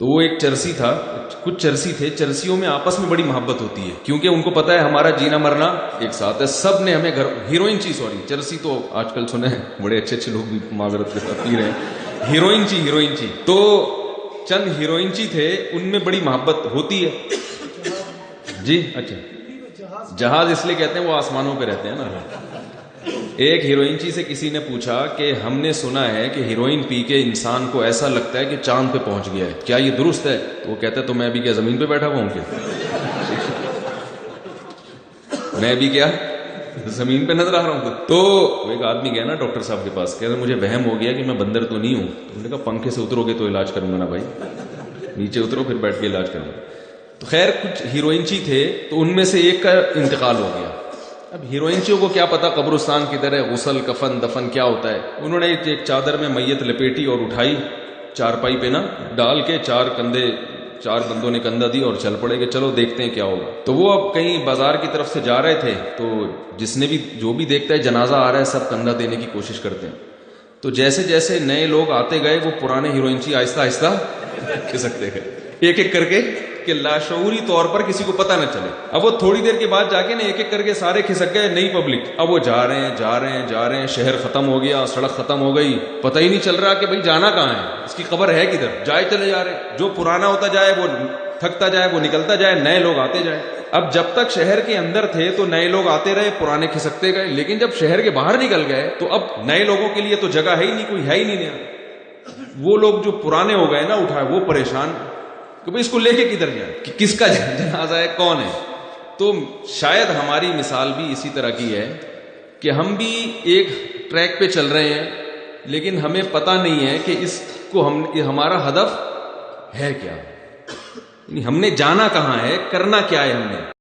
تو وہ ایک چرسی تھا، کچھ چرسی تھے، چرسیوں میں آپس میں بڑی محبت ہوتی ہے کیونکہ ان کو پتا ہے ہمارا جینا مرنا ایک ساتھ ہے، سب نے ہمیں گھر چرسی تو آج کل سنے ہیں بڑے اچھے اچھے لوگ بھی معذرت کے ساتھ پی رہے ہیں، ہیروئن چی تو چند ہیروئن چی تھے، ان میں بڑی محبت ہوتی ہے جی۔ اچھا جہاز اس لیے کہتے ہیں وہ آسمانوں پہ رہتے ہیں نا۔ ایک ہیروئن چی سے کسی نے پوچھا کہ ہم نے سنا ہے کہ ہیروئن پی کے انسان کو ایسا لگتا ہے کہ چاند پہ پہنچ گیا ہے، کیا یہ درست ہے؟ تو وہ کہتا ہے تو میں بھی کیا زمین پہ بیٹھا ہوا ہوں کیا؟ میں بھی کیا زمین پہ نظر آ رہا ہوں؟ تو ایک آدمی گیا نا ڈاکٹر صاحب کے پاس، کہہ رہے مجھے وہم ہو گیا کہ میں بندر تو نہیں ہوں۔ تو انہوں نے کہا پنکھے سے اترو گے تو علاج کروں گا نا بھائی، نیچے اترو پھر بیٹھ کے علاج کروں گا۔ تو خیر کچھ ہیروئن چی تھے، تو ان میں سے ایک کا انتقال ہو گیا۔ اب ہیروئنچیوں کو کیا پتا قبرستان کی طرح غسل کفن دفن کیا ہوتا ہے، انہوں نے ایک چادر میں میت لپیٹی اور اٹھائی، چارپائی پہ نا ڈال کے، چار بندوں نے کندھا دی اور چل پڑے کہ چلو دیکھتے ہیں کیا ہوگا۔ تو وہ اب کہیں بازار کی طرف سے جا رہے تھے، تو جو بھی دیکھتا ہے جنازہ آ رہا ہے سب کندھا دینے کی کوشش کرتے ہیں۔ تو جیسے جیسے نئے لوگ آتے گئے، وہ پرانے ہیروئنچی آہستہ آہستہ کھسکتے گئے، ایک ایک کر کے، کہ لاشعوری طور پر کسی کو پتہ نہ چلے۔ اب وہ تھوڑی دیر کے بعد جا کے نا ایک ایک کر کے سارے کھسک گئے، نئی پبلک۔ اب وہ جا رہے ہیں، شہر ختم ہو گیا، سڑک ختم ہو گئی، پتہ ہی نہیں چل رہا کہ بھئی جانا کہاں ہے، اس کی قبر ہے کدھر، چلے جا رہے۔ جو پرانا ہوتا جائے وہ تھکتا جائے، وہ نکلتا جائے، نئے لوگ آتے جائے۔ اب جب تک شہر کے اندر تھے تو نئے لوگ آتے رہے، پرانے کھسکتے گئے، لیکن جب شہر کے باہر نکل گئے تو اب نئے لوگوں کے لیے تو جگہ ہے ہی نہیں، کوئی ہے ہی نہیں نیا۔ وہ لوگ جو پرانے ہو گئے نا اٹھائے، وہ پریشان کہ بھئی اس کو لے کے کدھر جائے، کہ کس کا جنازہ ہے، کون ہے۔ تو شاید ہماری مثال بھی اسی طرح کی ہے کہ ہم بھی ایک ٹریک پہ چل رہے ہیں، لیکن ہمیں پتہ نہیں ہے کہ اس کو ہمارا ہدف ہے کیا، یعنی ہم نے جانا کہاں ہے، کرنا کیا ہے ہم نے۔